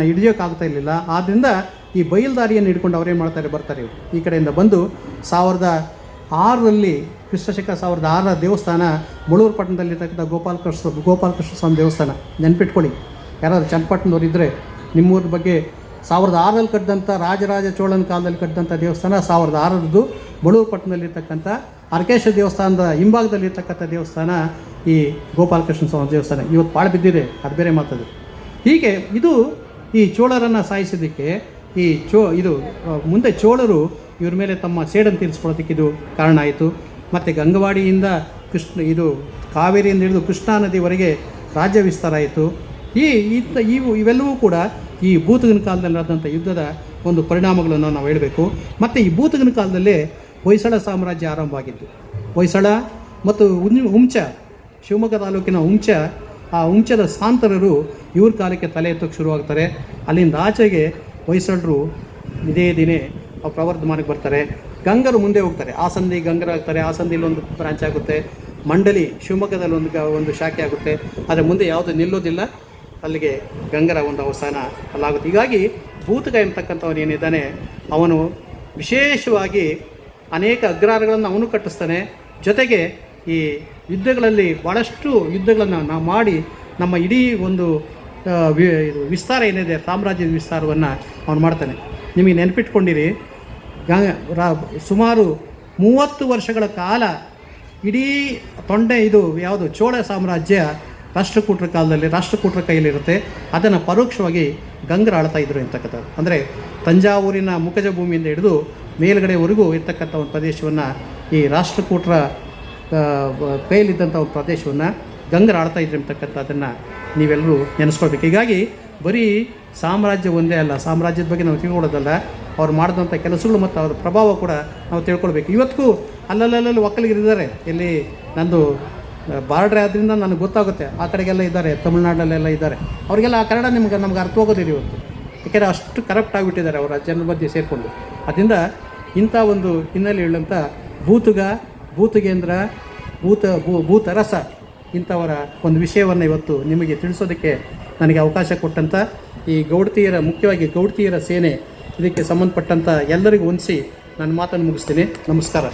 ಹಿಡಿಯೋಕ್ಕಾಗ್ತಾ ಇರಲಿಲ್ಲ. ಆದ್ದರಿಂದ ಈ ಬಯಲ್ದಾರಿಯನ್ನು ಹಿಡ್ಕೊಂಡು ಅವರೇನು ಮಾಡ್ತಾರೆ, ಬರ್ತಾರೆ ಇವರು ಈ ಕಡೆಯಿಂದ ಬಂದು 1006ರಲ್ಲಿ ಕ್ರಿಸ್ತಶಕ 1006 ದೇವಸ್ಥಾನ ಮುಳೂರು ಪಟ್ಟಣದಲ್ಲಿರ್ತಕ್ಕಂಥ ಗೋಪಾಲಕೃಷ್ಣ ಸ್ವಾಮಿ ದೇವಸ್ಥಾನ. ನೆನ್ಪಿಟ್ಕೊಳ್ಳಿ, ಯಾರಾದರೂ ಚನ್ನಪಟ್ಟಣದವ್ರು ಇದ್ದರೆ ನಿಮ್ಮೂರ ಬಗ್ಗೆ 1006ರಲ್ಲಿ ಕಟ್ಟಿದಂಥ ರಾಜರಾಜ ಚೋಳನ ಕಾಲದಲ್ಲಿ ಕಟ್ಟಿದಂಥ ದೇವಸ್ಥಾನ 1006ರದ್ದು ಮುಳೂರು ಪಟ್ಟಣದಲ್ಲಿರ್ತಕ್ಕಂಥ ಅರಕೇಶ್ವರ ದೇವಸ್ಥಾನದ ಹಿಂಭಾಗದಲ್ಲಿರ್ತಕ್ಕಂಥ ದೇವಸ್ಥಾನ ಈ ಗೋಪಾಲಕೃಷ್ಣ ಸ್ವಾಮಿ ದೇವಸ್ಥಾನ. ಇವತ್ತು ಪಾಳು ಬಿದ್ದಿದೆ, ಅದು ಬೇರೆ ಮಾತದು. ಹೀಗೆ ಇದು ಈ ಚೋಳರನ್ನು ಸಾಯಿಸೋದಕ್ಕೆ ಇದು ಮುಂದೆ ಚೋಳರು ಇವ್ರ ಮೇಲೆ ತಮ್ಮ ಸೇಡನ್ನು ತೀರಿಸ್ಕೊಳ್ಳೋದಕ್ಕೆ ಇದು ಕಾರಣ ಆಯಿತು. ಮತ್ತು ಗಂಗವಾಡಿಯಿಂದ ಕಾವೇರಿಯಿಂದ ಹಿಡಿದು ಕೃಷ್ಣಾ ನದಿವರೆಗೆ ರಾಜ್ಯ ವಿಸ್ತಾರ ಆಯಿತು. ಇವೆಲ್ಲವೂ ಕೂಡ ಈ ಭೂತಗನ ಕಾಲದಲ್ಲಿ ಆದಂಥ ಯುದ್ಧದ ಒಂದು ಪರಿಣಾಮಗಳನ್ನು ನಾವು ಹೇಳಬೇಕು. ಮತ್ತು ಈ ಭೂತಗನ ಕಾಲದಲ್ಲೇ ಹೊಯ್ಸಳ ಸಾಮ್ರಾಜ್ಯ ಆರಂಭ ಆಗಿದ್ದು. ಹೊಯ್ಸಳ ಮತ್ತು ಹುಂಚ, ಶಿವಮೊಗ್ಗ ತಾಲೂಕಿನ ಆ ಹುಂಚದ ಸಾಂತರರು ಇವ್ರ ಕಾಲಕ್ಕೆ ತಲೆ ಎತ್ತೋಕ್ಕೆ ಶುರುವಾಗ್ತಾರೆ. ಅಲ್ಲಿಂದ ಆಚೆಗೆ ಹೊಯ್ಸಳರು ಇದೇ ದಿನೇ ಪ್ರವರ್ಧಮಾನಕ್ಕೆ ಬರ್ತಾರೆ. ಗಂಗರು ಮುಂದೆ ಹೋಗ್ತಾರೆ, ಆಸಂದಿ ಗಂಗರ ಆಗ್ತಾರೆ. ಆಸಂದಿಲಿ ಒಂದು ಬ್ರಾಂಚ್ ಆಗುತ್ತೆ. ಮಂಡಲಿ ಶಿವಮೊಗ್ಗದಲ್ಲಿ ಒಂದು ಶಾಖೆ ಆಗುತ್ತೆ. ಆದರೆ ಮುಂದೆ ಯಾವುದು ನಿಲ್ಲೋದಿಲ್ಲ, ಅಲ್ಲಿಗೆ ಗಂಗರ ಒಂದು ಅವಸಾನ ಅಲ್ಲಾಗುತ್ತೆ. ಹೀಗಾಗಿ ಭೂತಕ ಎಂಬತಕ್ಕಂಥವನು ಏನಿದ್ದಾನೆ, ಅವನು ವಿಶೇಷವಾಗಿ ಅನೇಕ ಅಗ್ರಹಾರಗಳನ್ನು ಅವನು ಕಟ್ಟಿಸ್ತಾನೆ. ಜೊತೆಗೆ ಈ ಯುದ್ಧಗಳಲ್ಲಿ ಭಾಳಷ್ಟು ಯುದ್ಧಗಳನ್ನು ನಾವು ಮಾಡಿ ನಮ್ಮ ಇಡೀ ಒಂದು ವಿಸ್ತಾರ ಏನಿದೆ, ಸಾಮ್ರಾಜ್ಯದ ವಿಸ್ತಾರವನ್ನು ಅವನು ಮಾಡ್ತಾನೆ. ನಿಮಗೆ ನೆನಪಿಟ್ಕೊಂಡಿರಿ, ಸುಮಾರು 30 ವರ್ಷಗಳ ಕಾಲ ಇಡೀ ಚೋಳ ಸಾಮ್ರಾಜ್ಯ ರಾಷ್ಟ್ರಕೂಟರ ಕಾಲದಲ್ಲಿ ರಾಷ್ಟ್ರಕೂಟರ ಕೈಯಲ್ಲಿರುತ್ತೆ. ಅದನ್ನು ಪರೋಕ್ಷವಾಗಿ ಗಂಗರು ಆಳ್ತಾ ಇದ್ರು ಅಂತಕ್ಕಂಥದ್ದು. ಅಂದರೆ ತಂಜಾವೂರಿನ ಮುಖಜ ಭೂಮಿಯಿಂದ ಹಿಡಿದು ಮೇಲುಗಡೆವರೆಗೂ ಇರ್ತಕ್ಕಂಥ ಒಂದು ಪ್ರದೇಶವನ್ನು, ಈ ರಾಷ್ಟ್ರಕೂಟರ ಕೈಯಲ್ಲಿದ್ದಂಥ ಒಂದು ಪ್ರದೇಶವನ್ನು ಗಂಗರು ಆಳ್ತಾ ಇದ್ರು ಅಂತಕ್ಕಂಥದ್ದನ್ನು ನೀವೆಲ್ಲರೂ ನೆನೆಸ್ಕೊಳ್ಬೇಕು. ಹೀಗಾಗಿ ಬರೀ ಸಾಮ್ರಾಜ್ಯ ಒಂದೇ ಅಲ್ಲ, ಸಾಮ್ರಾಜ್ಯದ ಬಗ್ಗೆ ನಾವು ತಿಳ್ಕೊಳ್ಳೋದಲ್ಲ, ಅವ್ರು ಮಾಡಿದಂಥ ಕೆಲಸಗಳು ಮತ್ತು ಅವರ ಪ್ರಭಾವ ಕೂಡ ನಾವು ತಿಳ್ಕೊಳ್ಬೇಕು. ಇವತ್ತಿಗೂ ಅಲ್ಲಲ್ಲಿ ಒಕ್ಕಲಿಗರಿದ್ದಾರೆ. ಇಲ್ಲಿ ನಂದು ಬಾರ್ಡ್ರೆ ಆದ್ದರಿಂದ ನನಗೆ ಗೊತ್ತಾಗುತ್ತೆ, ಆ ಕಡೆಗೆಲ್ಲ ಇದ್ದಾರೆ, ತಮಿಳ್ನಾಡಲ್ಲೆಲ್ಲ ಇದ್ದಾರೆ. ಅವರಿಗೆಲ್ಲ ಆ ಕನ್ನಡ ನಮ್ಗೆ ಅರ್ಥವಾಗೋದಿಲ್ಲ ಇವತ್ತು, ಏಕೆಂದರೆ ಅಷ್ಟು ಕರಪ್ಟ್ ಆಗಿಬಿಟ್ಟಿದ್ದಾರೆ ಅವರ ಜನರ ಮಧ್ಯೆ ಸೇರಿಕೊಂಡು. ಅದರಿಂದ ಇಂಥ ಒಂದು ಹಿನ್ನೆಲೆ ಹೇಳುವಂಥ ಭೂತಗೇಂದ್ರ, ಭೂತರಸ ಇಂಥವರ ಒಂದು ವಿಷಯವನ್ನು ಇವತ್ತು ನಿಮಗೆ ತಿಳಿಸೋದಕ್ಕೆ ನನಗೆ ಅವಕಾಶ ಕೊಟ್ಟಂಥ ಈ ಮುಖ್ಯವಾಗಿ ಗೌಡ್ತಿಯರ ಸೇನೆ, ಇದಕ್ಕೆ ಸಂಬಂಧಪಟ್ಟಂಥ ಎಲ್ಲರಿಗೂ ಹೊಂದಿಸಿ ನನ್ನ ಮಾತನ್ನು ಮುಗಿಸ್ತೀನಿ. ನಮಸ್ಕಾರ.